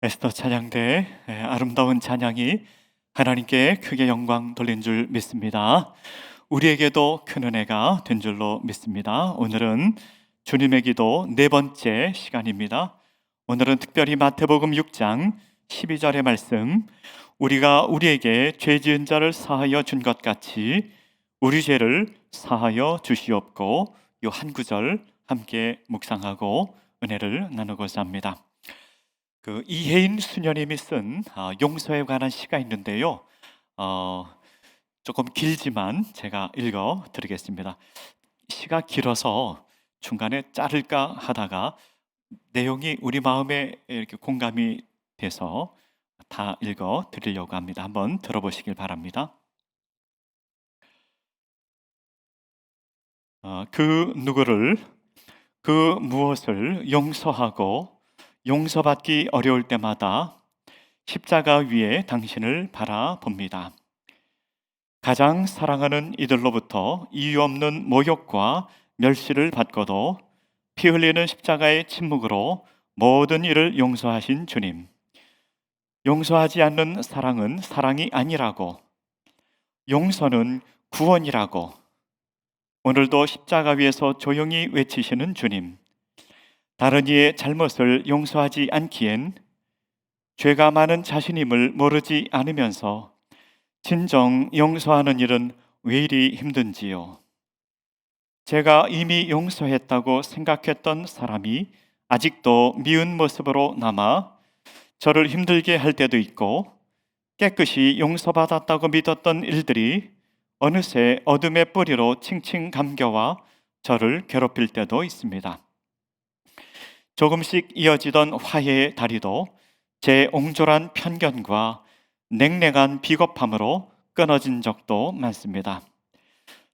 에스더 찬양대 아름다운 찬양이 하나님께 크게 영광 돌린 줄 믿습니다. 우리에게도 큰 은혜가 된 줄로 믿습니다. 오늘은 주님의 기도 네 번째 시간입니다. 오늘은 특별히 마태복음 6장 12절의 말씀, 우리가 우리에게 죄 지은 자를 사하여 준 것 같이 우리 죄를 사하여 주시옵고, 이 한 구절 함께 묵상하고 은혜를 나누고자 합니다. 이혜인 수녀님이 쓴 용서에 관한 시가 있는데요. 어, 조금 길지만 제가 읽어 드리겠습니다. 시가 길어서 중간에 자를까 하다가 내용이 우리 마음에 이렇게 공감이 돼서 다 읽어 드리려고 합니다. 한번 들어보시길 바랍니다. 그 누구를, 그 무엇을 용서하고 용서받기 어려울 때마다 십자가 위에 당신을 바라봅니다. 가장 사랑하는 이들로부터 이유 없는 모욕과 멸시를 받고도 피 흘리는 십자가의 침묵으로 모든 일을 용서하신 주님. 용서하지 않는 사랑은 사랑이 아니라고, 용서는 구원이라고 오늘도 십자가 위에서 조용히 외치시는 주님. 다른 이의 잘못을 용서하지 않기엔 죄가 많은 자신임을 모르지 않으면서 진정 용서하는 일은 왜 이리 힘든지요. 제가 이미 용서했다고 생각했던 사람이 아직도 미운 모습으로 남아 저를 힘들게 할 때도 있고, 깨끗이 용서받았다고 믿었던 일들이 어느새 어둠의 뿌리로 칭칭 감겨와 저를 괴롭힐 때도 있습니다. 조금씩 이어지던 화해의 다리도 제 옹졸한 편견과 냉랭한 비겁함으로 끊어진 적도 많습니다.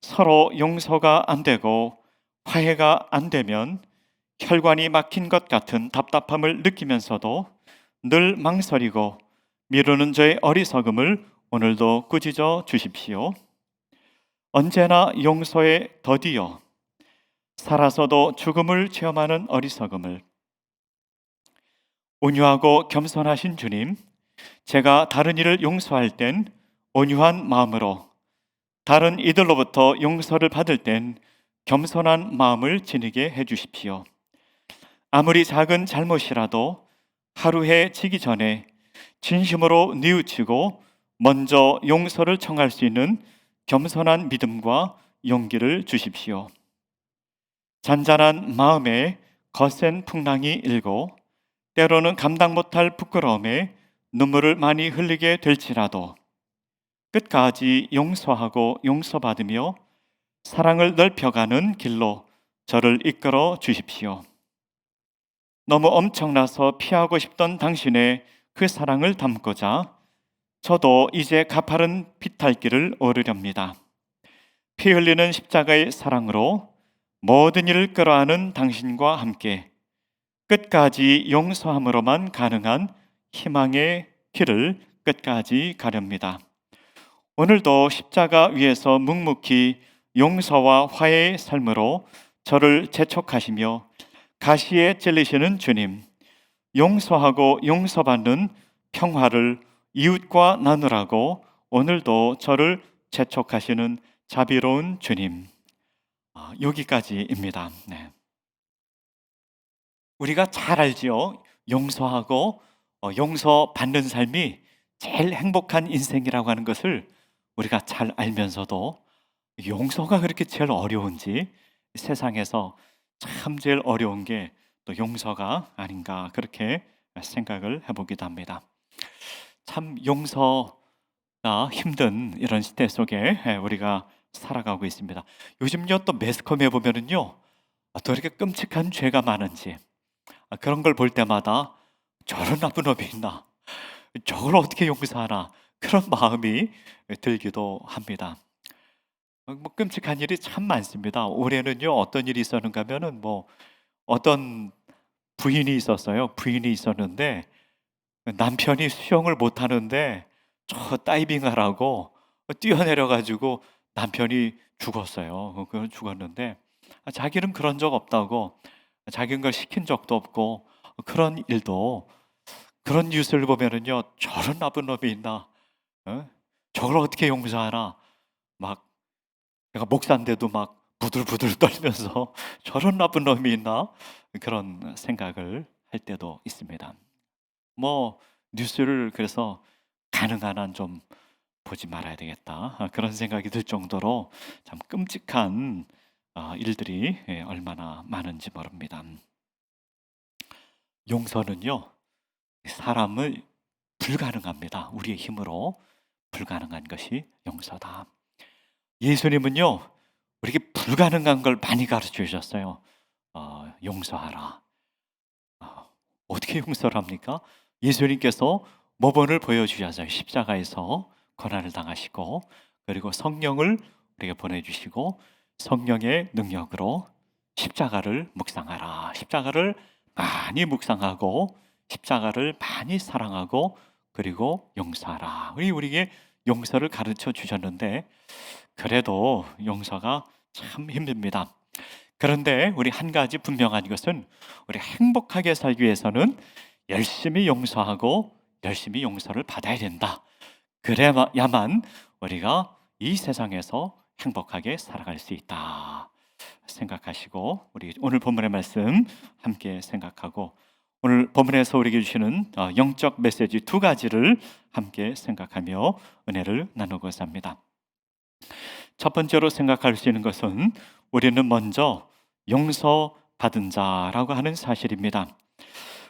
서로 용서가 안 되고 화해가 안 되면 혈관이 막힌 것 같은 답답함을 느끼면서도 늘 망설이고 미루는 저의 어리석음을 오늘도 꾸짖어 주십시오. 언제나 용서에 더디어 살아서도 죽음을 체험하는 어리석음을, 온유하고 겸손하신 주님, 제가 다른 이를 용서할 땐 온유한 마음으로, 다른 이들로부터 용서를 받을 땐 겸손한 마음을 지니게 해주십시오. 아무리 작은 잘못이라도 하루해 지기 전에 진심으로 뉘우치고 먼저 용서를 청할 수 있는 겸손한 믿음과 용기를 주십시오. 잔잔한 마음에 거센 풍랑이 일고 때로는 감당 못할 부끄러움에 눈물을 많이 흘리게 될지라도 끝까지 용서하고 용서받으며 사랑을 넓혀가는 길로 저를 이끌어 주십시오. 너무 엄청나서 피하고 싶던 당신의 그 사랑을 담고자 저도 이제 가파른 비탈길을 오르렵니다. 피 흘리는 십자가의 사랑으로 모든 일을 끌어안은 당신과 함께 끝까지 용서함으로만 가능한 희망의 길을 끝까지 가렵니다. 오늘도 십자가 위에서 묵묵히 용서와 화해의 삶으로 저를 재촉하시며 가시에 찔리시는 주님, 용서하고 용서받는 평화를 이웃과 나누라고 오늘도 저를 재촉하시는 자비로운 주님. 여기까지입니다. 네. 우리가 잘 알지요. 용서하고 용서받는 삶이 제일 행복한 인생이라고 하는 것을 우리가 잘 알면서도 용서가 그렇게 제일 어려운지, 세상에서 참 제일 어려운 게 또 용서가 아닌가, 그렇게 생각을 해보기도 합니다. 참 용서가 힘든 이런 시대 속에 우리가 살아가고 있습니다. 요즘요 또 매스컴에 보면은요 또 이렇게 끔찍한 죄가 많은지, 그런 걸 볼 때마다 저런 나쁜 놈이 있나, 저걸 어떻게 용서하나, 그런 마음이 들기도 합니다. 끔찍한 일이 참 많습니다. 올해는요 어떤 일이 있었는가 하면은 어떤 부인이 있었어요. 부인이 있었는데 남편이 수영을 못 하는데 저 다이빙 하라고 뛰어내려 가지고 남편이 죽었어요. 그건 죽었는데 자기는 그런 적 없다고, 자기는 걸 시킨 적도 없고 그런 일도 그런 뉴스를 보면은요, 저런 나쁜 놈이 있나? 어? 저걸 어떻게 용서하나? 막 내가 목사인데도 막 부들부들 떨면서 저런 나쁜 놈이 있나? 그런 생각을 할 때도 있습니다. 뭐 뉴스를 그래서 가능한 한 좀 보지 말아야 되겠다. 그런 생각이 들 정도로 참 끔찍한 일들이 얼마나 많은지 모릅니다. 용서는요, 사람을 불가능합니다. 우리의 힘으로 불가능한 것이 용서다. 예수님은요, 우리에게 불가능한 걸 많이 가르쳐 주셨어요. 용서하라. 어, 어떻게 용서를 합니까? 예수님께서 모범을 보여주셔서 십자가에서 고난을 당하시고, 그리고 성령을 우리에게 보내주시고, 성령의 능력으로 십자가를 묵상하라. 십자가를 많이 묵상하고, 십자가를 많이 사랑하고, 그리고 용서하라. 우리에게 용서를 가르쳐 주셨는데, 그래도 용서가 참 힘듭니다. 그런데 우리 한 가지 분명한 것은, 우리 행복하게 살기 위해서는 열심히 용서하고 열심히 용서를 받아야 된다. 그래야만 우리가 이 세상에서 행복하게 살아갈 수 있다 생각하시고, 우리 오늘 본문의 말씀 함께 생각하고, 오늘 본문에서 우리에게 주시는 영적 메시지 두 가지를 함께 생각하며 은혜를 나누고자 합니다. 첫 번째로 생각할 수 있는 것은, 우리는 먼저 용서받은 자라고 하는 사실입니다.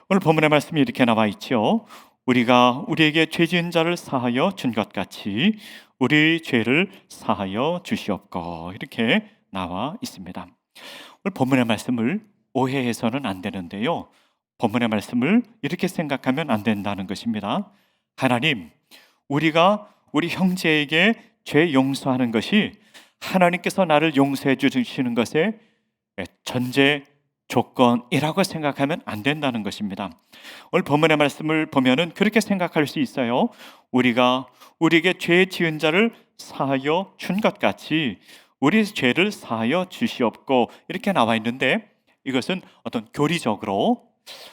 오늘 본문의 말씀이 이렇게 나와 있죠. 우리가 우리에게 죄 지은 자를 사하여 준 것 같이 우리 죄를 사하여 주시옵고, 이렇게 나와 있습니다. 오늘 본문의 말씀을 오해해서는 안 되는데요, 본문의 말씀을 이렇게 생각하면 안 된다는 것입니다. 하나님, 우리가 우리 형제에게 죄 용서하는 것이 하나님께서 나를 용서해 주시는 것의 전제 조건이라고 생각하면 안 된다는 것입니다. 오늘 본문의 말씀을 보면은 그렇게 생각할 수 있어요. 우리가 우리에게 죄 지은 자를 사하여 준 것 같이 우리 죄를 사하여 주시옵고, 이렇게 나와 있는데, 이것은 어떤 교리적으로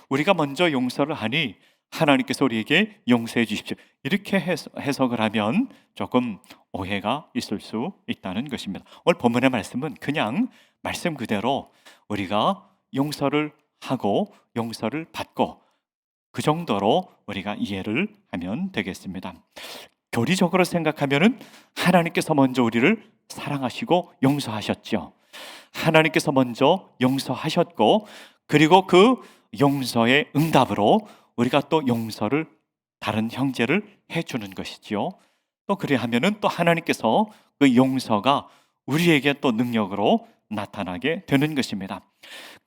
우리가 먼저 용서를 하니 하나님께서 우리에게 용서해 주십시오, 이렇게 해석을 하면 조금 오해가 있을 수 있다는 것입니다. 오늘 본문의 말씀은 그냥 말씀 그대로 우리가 용서를 하고 용서를 받고, 그 정도로 우리가 이해를 하면 되겠습니다. 교리적으로 생각하면은 하나님께서 먼저 우리를 사랑하시고 용서하셨죠. 하나님께서 먼저 용서하셨고, 그리고 그 용서의 응답으로 우리가 또 용서를, 다른 형제를 해주는 것이지요. 또 그래 하면은 또 하나님께서 그 용서가 우리에게 또 능력으로 나타나게 되는 것입니다.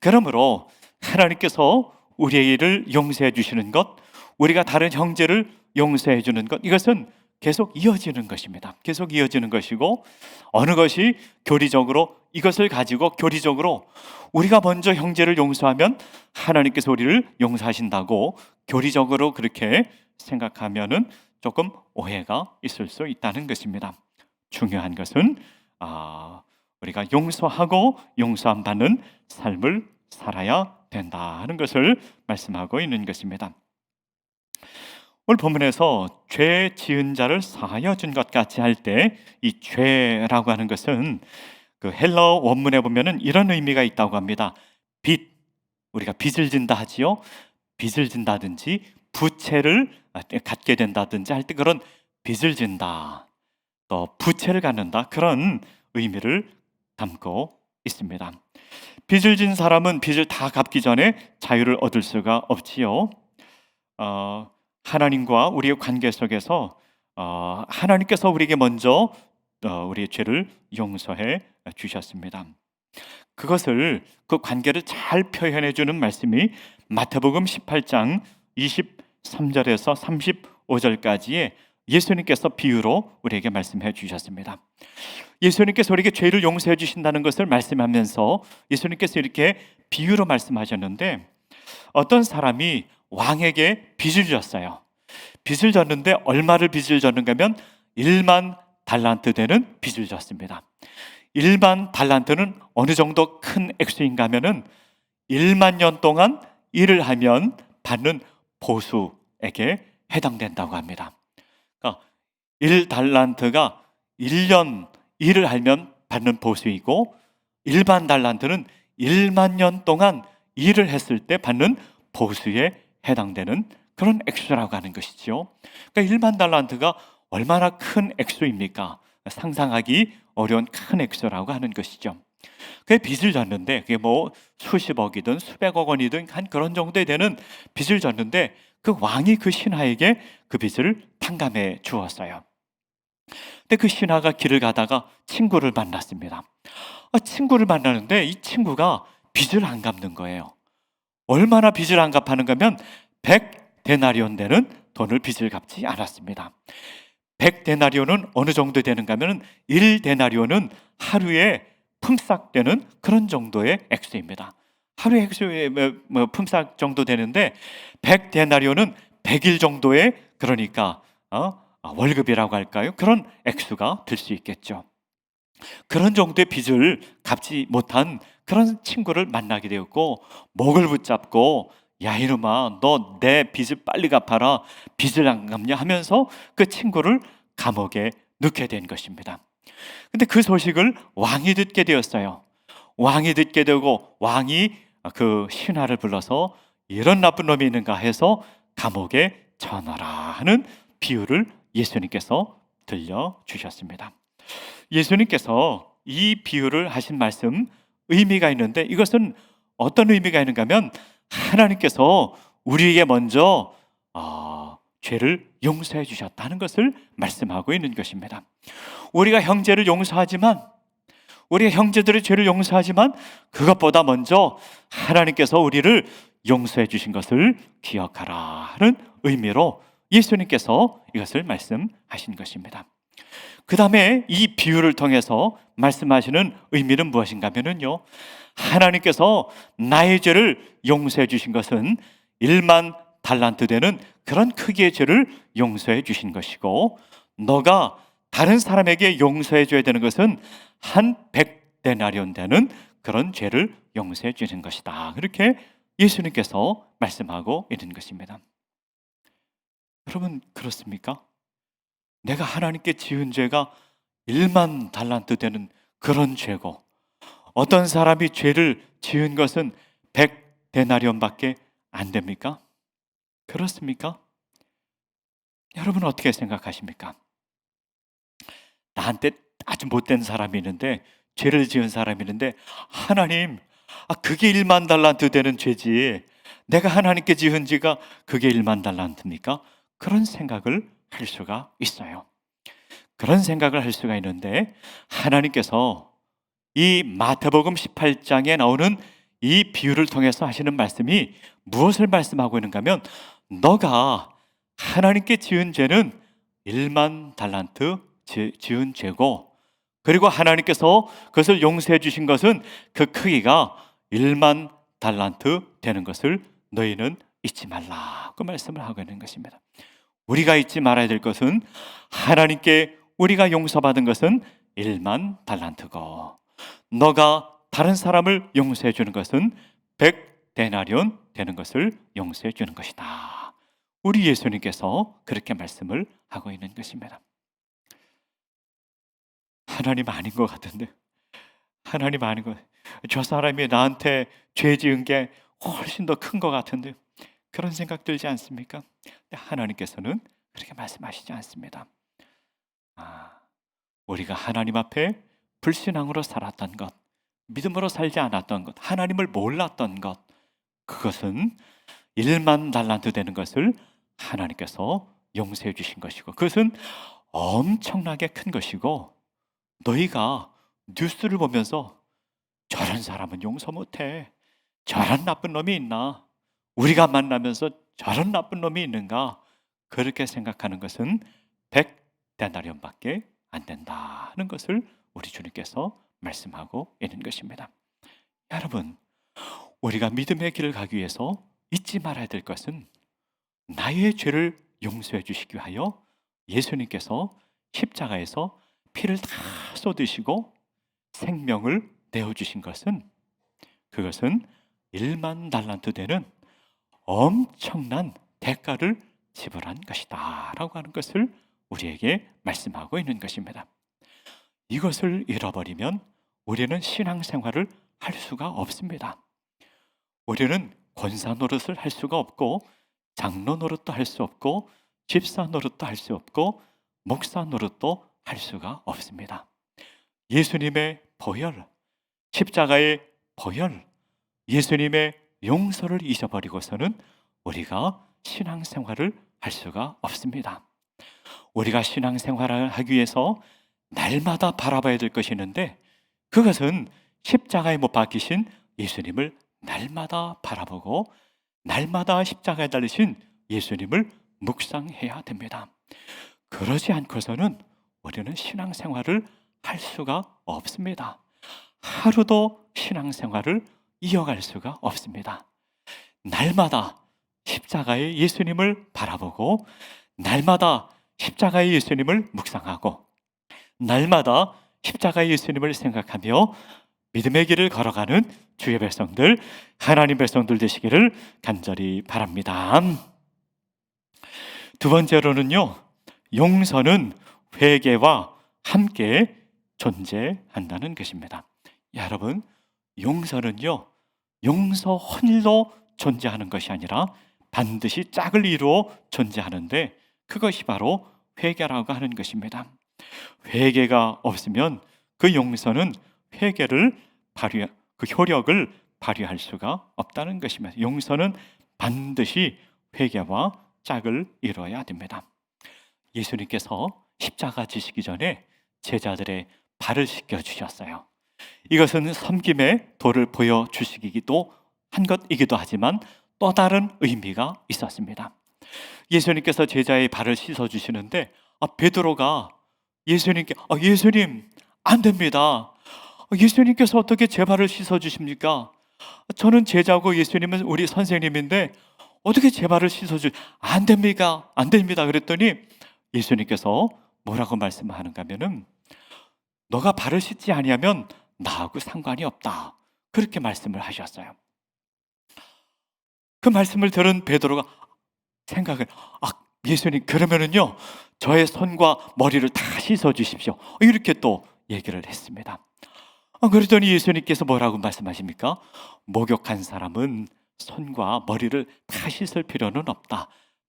그러므로 하나님께서 우리를 용서해 주시는 것, 우리가 다른 형제를 용서해 주는 것, 이것은 계속 이어지는 것입니다. 계속 이어지는 것이고, 어느 것이 교리적으로 이것을 가지고 교리적으로 우리가 먼저 형제를 용서하면 하나님께서 우리를 용서하신다고 교리적으로 그렇게 생각하면은 조금 오해가 있을 수 있다는 것입니다. 중요한 것은 우리가 용서하고 용서함 받는 삶을 살아야 된다는 것을 말씀하고 있는 것입니다. 오늘 본문에서 죄 지은 자를 사하여 준 것 같이 할 때, 이 죄라고 하는 것은 그 헬라어 원문에 보면은 이런 의미가 있다고 합니다. 빚, 우리가 빚을 진다 하지요. 빚을 진다든지 부채를 갖게 된다든지 할 때 그런 빚을 진다, 또 부채를 갖는다, 그런 의미를 담고 있습니다. 빚을 진 사람은 빚을 다 갚기 전에 자유를 얻을 수가 없지요. 하나님과 우리의 관계 속에서 하나님께서 우리에게 먼저 우리의 죄를 용서해 주셨습니다. 그것을, 그 관계를 잘 표현해 주는 말씀이 마태복음 18장 23절에서 35절까지의 예수님께서 비유로 우리에게 말씀해 주셨습니다. 예수님께서 우리에게 죄를 용서해 주신다는 것을 말씀하면서 예수님께서 이렇게 비유로 말씀하셨는데, 어떤 사람이 왕에게 빚을 졌어요. 빚을 졌는데 얼마를 빚을 졌는가 하면 1만 달란트 되는 빚을 졌습니다. 1만 달란트는 어느 정도 큰 액수인가 하면은 1만 년 동안 일을 하면 받는 보수 보수에게 해당된다고 합니다. 그러니까 1달란트가 1년 일을 하면 받는 보수이고, 일반 달란트는 1만 년 동안 일을 했을 때 받는 보수에 해당되는 그런 액수라고 하는 것이죠. 그러니까 1만 달란트가 얼마나 큰 액수입니까? 상상하기 어려운 큰 액수라고 하는 것이죠. 그 빚을 졌는데, 그게 뭐 수십억이든 수백억 원이든 한 그런 정도에 되는 빚을 졌는데, 그 왕이 그 신하에게 그 빚을 탕감해 주었어요. 근데 그 신하가 길을 가다가 친구를 만났습니다. 친구를 만나는데 이 친구가 빚을 안 갚는 거예요. 얼마나 빚을 안 갚하는가 하면 100데나리온 되는 돈을 빚을 갚지 않았습니다. 100데나리온은 어느 정도 되는가 하면 1데나리온은 하루에 품삯되는 그런 정도의 액수입니다. 하루에 액수에 품삯 정도 되는데 100데나리온은 100일 정도의, 그러니까 월급이라고 할까요? 그런 액수가 될 수 있겠죠. 그런 정도의 빚을 갚지 못한 그런 친구를 만나게 되었고, 목을 붙잡고 야 이놈아, 너 내 빚을 빨리 갚아라, 빚을 안 갚냐 하면서 그 친구를 감옥에 넣게 된 것입니다. 근데 그 소식을 왕이 듣게 되었어요. 왕이 듣게 되고 왕이 그 신하를 불러서 이런 나쁜 놈이 있는가 해서 감옥에 전하라 하는 비유를 예수님께서 들려주셨습니다. 예수님께서 이 비유를 하신 말씀, 의미가 있는데, 이것은 어떤 의미가 있는가 하면 하나님께서 우리에게 먼저 죄를 용서해 주셨다는 것을 말씀하고 있는 것입니다. 우리가 형제를 용서하지만, 우리가 형제들의 죄를 용서하지만 그것보다 먼저 하나님께서 우리를 용서해 주신 것을 기억하라 하는 의미로 예수님께서 이것을 말씀하신 것입니다. 그 다음에 이 비유를 통해서 말씀하시는 의미는 무엇인가 하면요, 하나님께서 나의 죄를 용서해 주신 것은 1만 달란트 되는 그런 크기의 죄를 용서해 주신 것이고, 너가 다른 사람에게 용서해 줘야 되는 것은 한 100데나리온 되는 그런 죄를 용서해 주는 것이다. 그렇게 예수님께서 말씀하고 있는 것입니다. 여러분, 그렇습니까? 내가 하나님께 지은 죄가 1만 달란트 되는 그런 죄고, 어떤 사람이 죄를 지은 것은 100데나리온밖에 안 됩니까? 그렇습니까? 여러분 어떻게 생각하십니까? 나한테 아주 못된 사람이 있는데, 죄를 지은 사람이 있는데, 하나님, 그게 1만 달란트 되는 죄지, 내가 하나님께 지은 죄가 그게 1만 달란트입니까? 그런 생각을 할 수가 있어요. 그런 생각을 할 수가 있는데, 하나님께서 이 마태복음 18장에 나오는 이 비유를 통해서 하시는 말씀이 무엇을 말씀하고 있는가 하면, 너가 하나님께 지은 죄는 1만 달란트 지은 죄고, 그리고 하나님께서 그것을 용서해 주신 것은 그 크기가 1만 달란트 되는 것을 너희는 잊지 말라, 그 말씀을 하고 있는 것입니다. 우리가 잊지 말아야 될 것은, 하나님께 우리가 용서받은 것은 1만 달란트고, 너가 다른 사람을 용서해 주는 것은 100데나리온 되는 것을 용서해 주는 것이다. 우리 예수님께서 그렇게 말씀을 하고 있는 것입니다. 하나님 아닌 것 같은데, 하나님 아닌 것, 저 사람이 나한테 죄 지은 게 훨씬 더 큰 것 같은데, 그런 생각 들지 않습니까? 하나님께서는 그렇게 말씀하시지 않습니다. 우리가 하나님 앞에 불신앙으로 살았던 것, 믿음으로 살지 않았던 것, 하나님을 몰랐던 것, 그것은 1만 달란트 되는 것을 하나님께서 용서해 주신 것이고, 그것은 엄청나게 큰 것이고, 너희가 뉴스를 보면서 저런 사람은 용서 못해, 저런 나쁜 놈이 있나, 우리가 만나면서 저런 나쁜 놈이 있는가, 그렇게 생각하는 것은 100데나리온밖에 안 된다는 것을 우리 주님께서 말씀하고 있는 것입니다. 여러분, 우리가 믿음의 길을 가기 위해서 잊지 말아야 될 것은, 나의 죄를 용서해 주시기 위하여 예수님께서 십자가에서 피를 다 쏟으시고 생명을 내어주신 것은, 그것은 1만 달란트 되는 엄청난 대가를 지불한 것이다 라고 하는 것을 우리에게 말씀하고 있는 것입니다. 이것을 잃어버리면 우리는 신앙생활을 할 수가 없습니다. 우리는 권사 노릇을 할 수가 없고, 장로 노릇도 할 수 없고, 집사 노릇도 할 수 없고, 목사 노릇도 할 수가 없습니다. 예수님의 보혈, 십자가의 보혈, 예수님의 용서를 잊어버리고서는 우리가 신앙생활을 할 수가 없습니다. 우리가 신앙생활을 하기 위해서 날마다 바라봐야 될 것이 있는데, 그것은 십자가에 못 박히신 예수님을 날마다 바라보고 날마다 십자가에 달리신 예수님을 묵상해야 됩니다. 그러지 않고서는 우리는 신앙생활을 할 수가 없습니다. 하루도 신앙생활을 이어갈 수가 없습니다. 날마다 십자가의 예수님을 바라보고 날마다 십자가의 예수님을 묵상하고 날마다 십자가의 예수님을 생각하며 믿음의 길을 걸어가는 주의 백성들, 하나님 백성들 되시기를 간절히 바랍니다. 두 번째로는요, 용서는 회개와 함께 존재한다는 것입니다. 여러분, 용서는요, 용서 혼일로 존재하는 것이 아니라 반드시 짝을 이루어 존재하는데, 그것이 바로 회개라고 하는 것입니다. 회개가 없으면 그 용서는 그 효력을 발휘할 수가 없다는 것입니다. 용서는 반드시 회개와 짝을 이루어야 됩니다. 예수님께서 십자가 지시기 전에 제자들의 발을 씻겨 주셨어요. 이것은 섬김의 도를 보여주시기도 한 것이기도 하지만 또 다른 의미가 있었습니다. 예수님께서 제자의 발을 씻어 주시는데 베드로가 예수님께 예수님, 안 됩니다. 예수님께서 어떻게 제 발을 씻어 주십니까? 저는 제자고 예수님은 우리 선생님인데 어떻게 제 발을 씻어 안 됩니까? 안 됩니다. 그랬더니 예수님께서 뭐라고 말씀하는가 하면은 너가 발을 씻지 아니하면 나하고 상관이 없다. 그렇게 말씀을 하셨어요. 그 말씀을 들은 베드로가 생각을 예수님, 그러면은요 저의 손과 머리를 다 씻어 주십시오. 이렇게 또 얘기를 했습니다. 그러더니 예수님께서 뭐라고 말씀하십니까? 목욕한 사람은 손과 머리를 다 씻을 필요는 없다.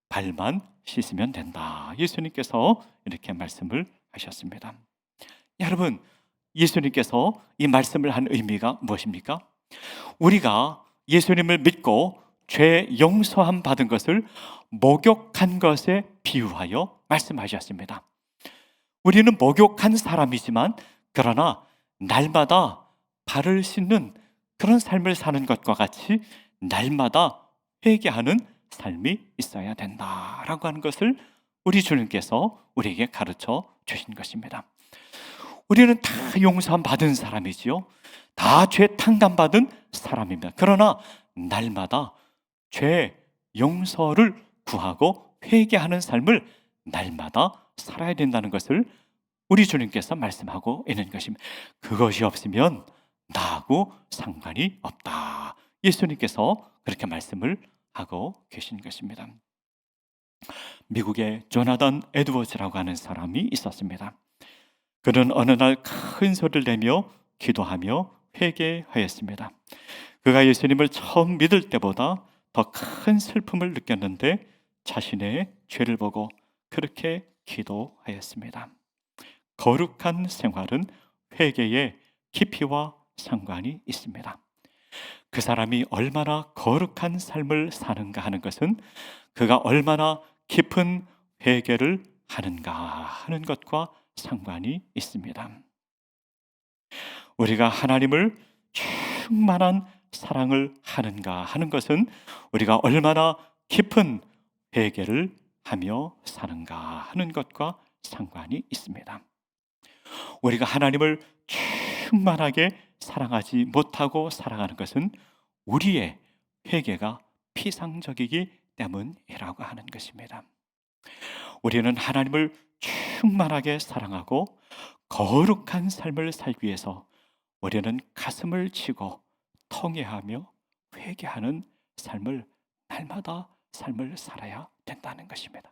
발만 씻으면 된다. 예수님께서 이렇게 말씀을 하셨습니다. 여러분, 예수님께서 이 말씀을 한 의미가 무엇입니까? 우리가 예수님을 믿고 죄 용서함 받은 것을 목욕한 것에 비유하여 말씀하셨습니다. 우리는 목욕한 사람이지만 그러나 날마다 발을 씻는 그런 삶을 사는 것과 같이 날마다 회개하는 삶이 있어야 된다라고 하는 것을 우리 주님께서 우리에게 가르쳐 주신 것입니다. 우리는 다 용서함 받은 사람이지요. 다 죄 탕감 받은 사람입니다. 그러나 날마다 죄 용서를 구하고 회개하는 삶을 날마다 살아야 된다는 것을 우리 주님께서 말씀하고 있는 것입니다. 그것이 없으면 나하고 상관이 없다. 예수님께서 그렇게 말씀을 하고 계신 것입니다. 미국의 조나단 에드워즈라고 하는 사람이 있었습니다. 그는 어느 날 큰 소리를 내며 기도하며 회개하였습니다. 그가 예수님을 처음 믿을 때보다 더 큰 슬픔을 느꼈는데 자신의 죄를 보고 그렇게 기도하였습니다. 거룩한 생활은 회개의 깊이와 상관이 있습니다. 그 사람이 얼마나 거룩한 삶을 사는가 하는 것은 그가 얼마나 깊은 회개를 하는가 하는 것과 상관이 있습니다. 우리가 하나님을 충만한 사랑을 하는가 하는 것은 우리가 얼마나 깊은 회개를 하며 사는가 하는 것과 상관이 있습니다. 우리가 하나님을 충만하게 사랑하지 못하고 살아가는 것은 우리의 회개가 피상적이기 때문이라고 하는 것입니다. 우리는 하나님을 충만하게 사랑하고 거룩한 삶을 살기 위해서 우리는 가슴을 치고 통회하며 회개하는 삶을 날마다 삶을 살아야 된다는 것입니다.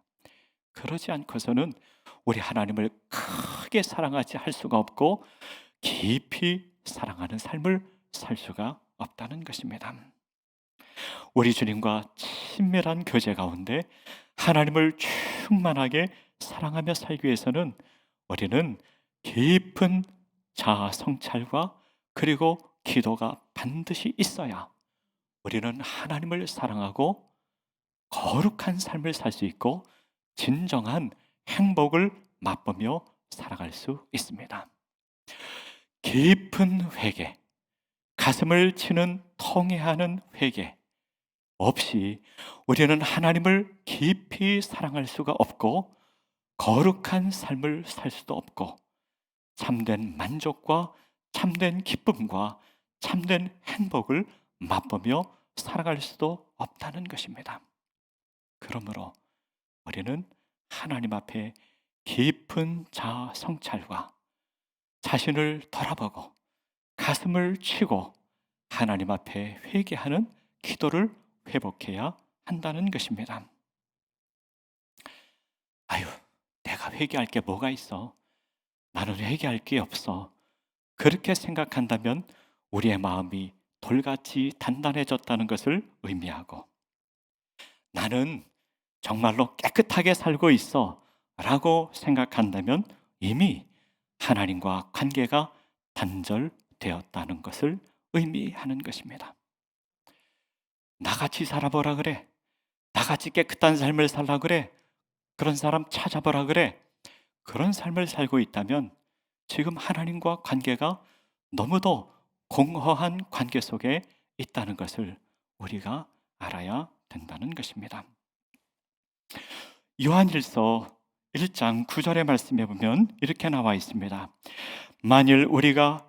그러지 않고서는 우리 하나님을 크게 사랑하지 할 수가 없고 깊이 사랑하는 삶을 살 수가 없다는 것입니다. 우리 주님과 친밀한 교제 가운데 하나님을 충만하게 사랑하며 살기 위해서는 우리는 깊은 자아 성찰과 그리고 기도가 반드시 있어야 우리는 하나님을 사랑하고 거룩한 삶을 살 수 있고 진정한 행복을 맛보며 살아갈 수 있습니다. 깊은 회개, 가슴을 치는 통회하는 회개 없이 우리는 하나님을 깊이 사랑할 수가 없고 거룩한 삶을 살 수도 없고 참된 만족과 참된 기쁨과 참된 행복을 맛보며 살아갈 수도 없다는 것입니다. 그러므로 우리는 하나님 앞에 깊은 자아 성찰과 자신을 돌아보고 가슴을 치고 하나님 앞에 회개하는 기도를 회복해야 한다는 것입니다. 아유, 내가 회개할 게 뭐가 있어? 나는 회개할 게 없어. 그렇게 생각한다면 우리의 마음이 돌같이 단단해졌다는 것을 의미하고 나는 정말로 깨끗하게 살고 있어 라고 생각한다면 이미 하나님과 관계가 단절되었다는 것을 의미하는 것입니다. 나같이 살아보라 그래. 나같이 깨끗한 삶을 살라 그래. 그런 사람 찾아보라 그래. 그런 삶을 살고 있다면 지금 하나님과 관계가 너무도 공허한 관계 속에 있다는 것을 우리가 알아야 된다는 것입니다. 요한일서 1장 9절의 말씀에 보면 이렇게 나와 있습니다. 만일 우리가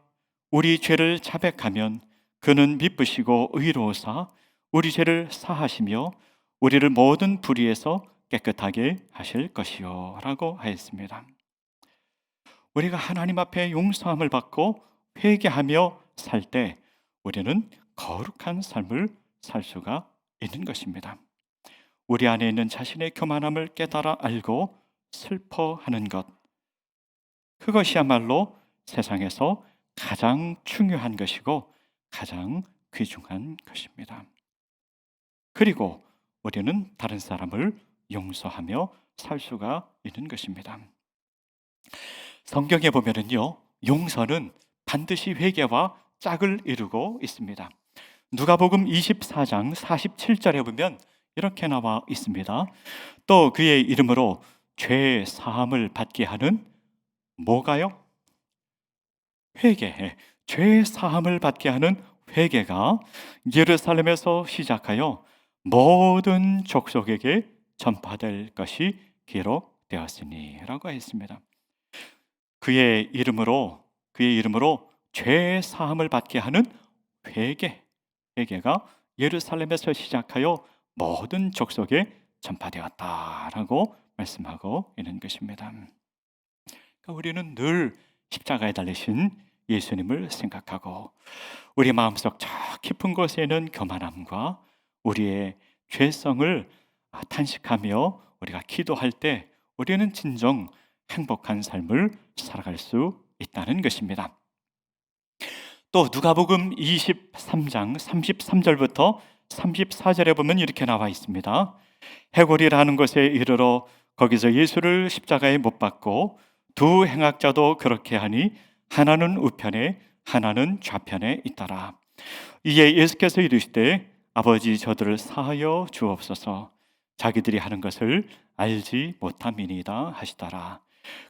우리 죄를 자백하면 그는 미쁘시고 의로우사 우리 죄를 사하시며 우리를 모든 불의에서 깨끗하게 하실 것이요 라고 하였습니다. 우리가 하나님 앞에 용서함을 받고 회개하며 살 때 우리는 거룩한 삶을 살 수가 있는 것입니다. 우리 안에 있는 자신의 교만함을 깨달아 알고 슬퍼하는 것, 그것이야말로 세상에서 가장 중요한 것이고 가장 귀중한 것입니다. 그리고 우리는 다른 사람을 용서하며 살 수가 있는 것입니다. 성경에 보면은요, 용서는 반드시 회개와 짝을 이루고 있습니다. 누가복음 24장 47절에 보면 이렇게 나와 있습니다. 또 그의 이름으로 죄 사함을 받게 하는 뭐가요? 회개. 죄 사함을 받게 하는 회개가 예루살렘에서 시작하여 모든 족속에게 전파될 것이 기록되었으니라고 했습니다. 그의 이름으로 죄 사함을 받게 하는 회개가 예루살렘에서 시작하여 모든 족속에 전파되었다라고 말씀하고 있는 것입니다. 그러니까 우리는 늘 십자가에 달리신 예수님을 생각하고 우리 마음속 저 깊은 곳에는 교만함과 우리의 죄성을 탄식하며 우리가 기도할 때 우리는 진정 행복한 삶을 살아갈 수 있다는 것입니다. 또 누가복음 23장 33절부터 34절에 보면 이렇게 나와 있습니다. 해골이라는 곳에 이르러 거기서 예수를 십자가에 못 박고 두 행악자도 그렇게 하니 하나는 우편에 하나는 좌편에 있더라. 이에 예수께서 이르시되 아버지 저들을 사하여 주옵소서 자기들이 하는 것을 알지 못함이니이다 하시더라.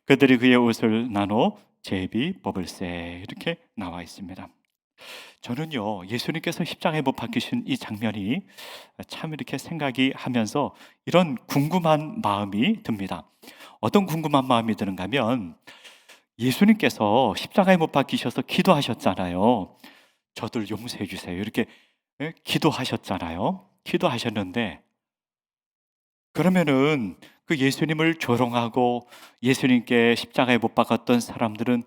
그들이 그의 옷을 나눠 제비 뽑을세 이렇게 나와 있습니다. 저는요 예수님께서 십자가에 못 박히신 이 장면이 참 이렇게 생각이 하면서 이런 궁금한 마음이 듭니다. 어떤 궁금한 마음이 드는가 하면 예수님께서 십자가에 못 박히셔서 기도하셨잖아요. 저들 용서해 주세요 이렇게 기도하셨잖아요. 기도하셨는데 그러면은 그 예수님을 조롱하고 예수님께 십자가에 못 박았던 사람들은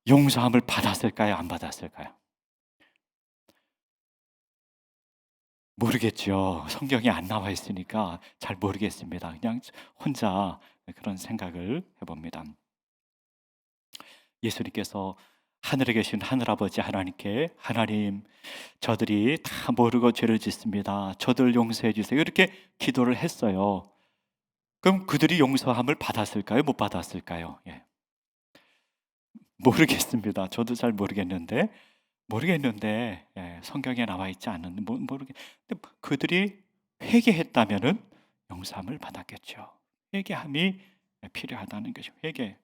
용서함을 받았을까요? 안 받았을까요? 모르겠죠. 성경에 안 나와 있으니까 잘 모르겠습니다. 그냥 혼자 그런 생각을 해봅니다. 예수님께서 하늘에 계신 하늘아버지 하나님께 하나님, 저들이 다 모르고 죄를 짓습니다. 저들 용서해 주세요. 이렇게 기도를 했어요. 그럼 그들이 용서함을 받았을까요? 못 받았을까요? 예. 모르겠습니다. 저도 잘 모르겠는데 예, 성경에 나와 있지 않은 모르겠. 근데 그들이 회개했다면은 용서함을 받았겠죠. 회개함이 필요하다는 것이 회개.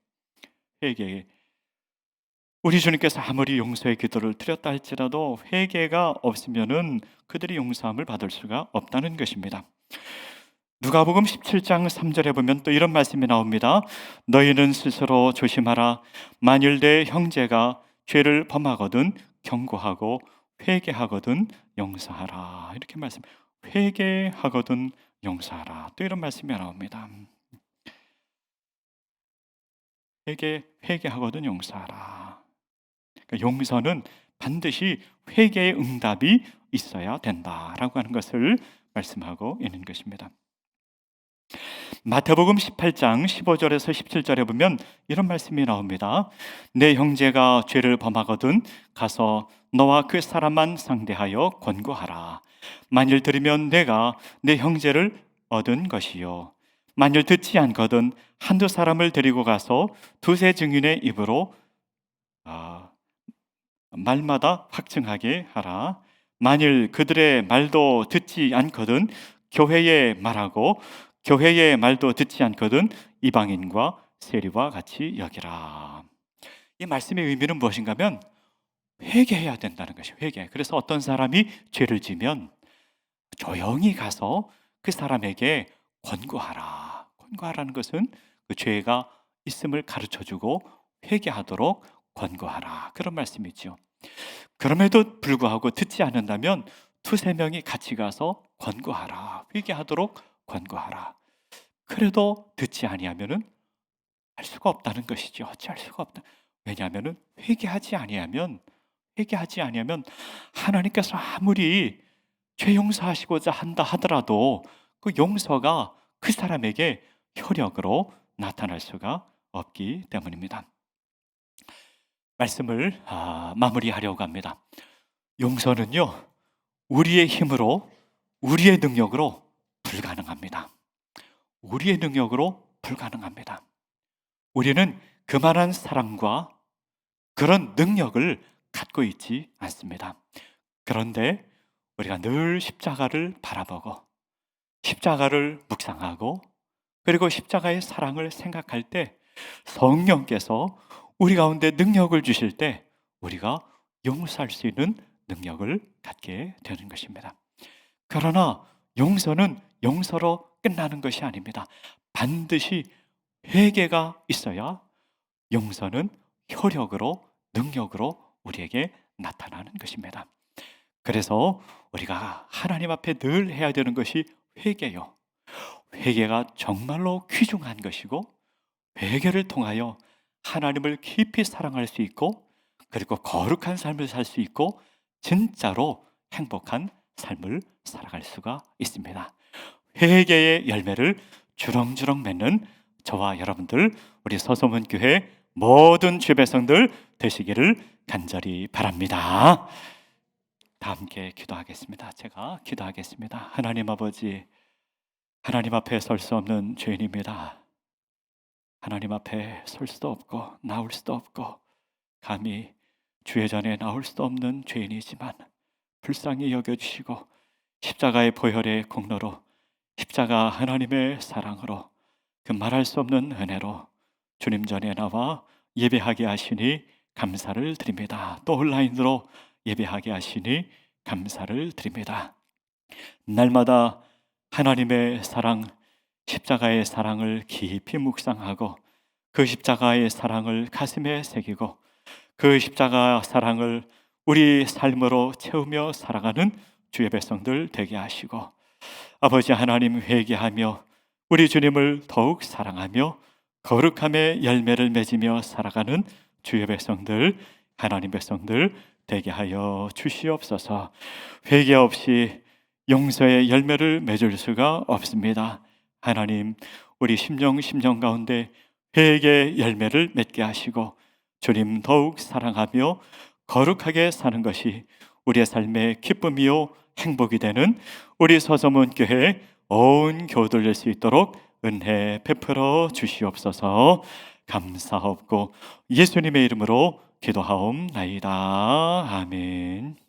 우리 주님께서 아무리 용서의 기도를 드렸다 할지라도 회개가 없으면은 그들이 용서함을 받을 수가 없다는 것입니다. 누가복음 17장 3절에 보면 또 이런 말씀이 나옵니다. 너희는 스스로 조심하라. 만일 내 형제가 죄를 범하거든 경고하고 회개하거든 용서하라. 이렇게 말씀. 회개하거든 용서하라. 또 이런 말씀이 나옵니다. 회개하거든 용서하라. 그러니까 용서는 반드시 회개의 응답이 있어야 된다라고 하는 것을 말씀하고 있는 것입니다. 마태복음 18장 15절에서 17절에 보면 이런 말씀이 나옵니다. 내 형제가 죄를 범하거든 가서 너와 그 사람만 상대하여 권고하라. 만일 들으면 내가 내 형제를 얻은 것이요, 만일 듣지 않거든 한두 사람을 데리고 가서 두세 증인의 입으로 말마다 확증하게 하라. 만일 그들의 말도 듣지 않거든 교회에 말하고 교회의 말도 듣지 않거든 이방인과 세리와 같이 여기라. 이 말씀의 의미는 무엇인가 하면 회개해야 된다는 것이에요. 회개. 그래서 어떤 사람이 죄를 지면 조용히 가서 그 사람에게 권고하라. 권고하라는 것은 그 죄가 있음을 가르쳐주고 회개하도록 권고하라. 그런 말씀이죠. 그럼에도 불구하고 듣지 않는다면 두세 명이 같이 가서 권고하라. 회개하도록 권고하라. 그래도 듣지 아니하면은 할 수가 없다는 것이죠. 어찌할 수가 없다. 왜냐하면은 회개하지 아니하면 하나님께서 아무리 죄 용서하시고자 한다 하더라도 그 용서가 그 사람에게 효력으로 나타날 수가 없기 때문입니다. 말씀을 마무리하려고 합니다. 용서는요, 우리의 힘으로, 우리의 능력으로 불가능합니다. 우리의 능력으로 불가능합니다. 우리는 그만한 사랑과 그런 능력을 갖고 있지 않습니다. 그런데 우리가 늘 십자가를 바라보고 십자가를 묵상하고 그리고 십자가의 사랑을 생각할 때 성령께서 우리 가운데 능력을 주실 때 우리가 용서할 수 있는 능력을 갖게 되는 것입니다. 그러나 용서는 용서로 끝나는 것이 아닙니다. 반드시 회개가 있어야 용서는 효력으로, 능력으로 우리에게 나타나는 것입니다. 그래서 우리가 하나님 앞에 늘 해야 되는 것이 회개요. 회개가 정말로 귀중한 것이고 회개를 통하여 하나님을 깊이 사랑할 수 있고 그리고 거룩한 삶을 살 수 있고 진짜로 행복한 삶을 살아갈 수가 있습니다. 회개의 열매를 주렁주렁 맺는 저와 여러분들, 우리 서소문교회 모든 주배성들 되시기를 간절히 바랍니다. 다 함께 기도하겠습니다. 제가 기도하겠습니다. 하나님 아버지, 하나님 앞에 설 수 없는 죄인입니다. 하나님 앞에 설 수도 없고 나올 수도 없고 감히 주의 전에 나올 수도 없는 죄인이지만 불쌍히 여겨주시고 십자가의 보혈의 공로로, 십자가 하나님의 사랑으로, 그 말할 수 없는 은혜로 주님 전에 나와 예배하게 하시니 감사를 드립니다. 또 온라인으로 예배하게 하시니 감사를 드립니다. 날마다 하나님의 사랑, 십자가의 사랑을 깊이 묵상하고 그 십자가의 사랑을 가슴에 새기고 그 십자가 사랑을 우리 삶으로 채우며 살아가는 주의 백성들 되게 하시고 아버지 하나님 회개하며 우리 주님을 더욱 사랑하며 거룩함의 열매를 맺으며 살아가는 주의 백성들, 하나님 백성들 되게 하여 주시옵소서. 회개 없이 용서의 열매를 맺을 수가 없습니다. 하나님, 우리 심령 가운데 회개의 열매를 맺게 하시고 주님 더욱 사랑하며 거룩하게 사는 것이 우리의 삶의 기쁨이요 행복이 되는 우리 서서문 교회 온 교우들 될 수 있도록 은혜 베풀어 주시옵소서. 감사하옵고 예수님의 이름으로 기도하옵나이다. 아멘.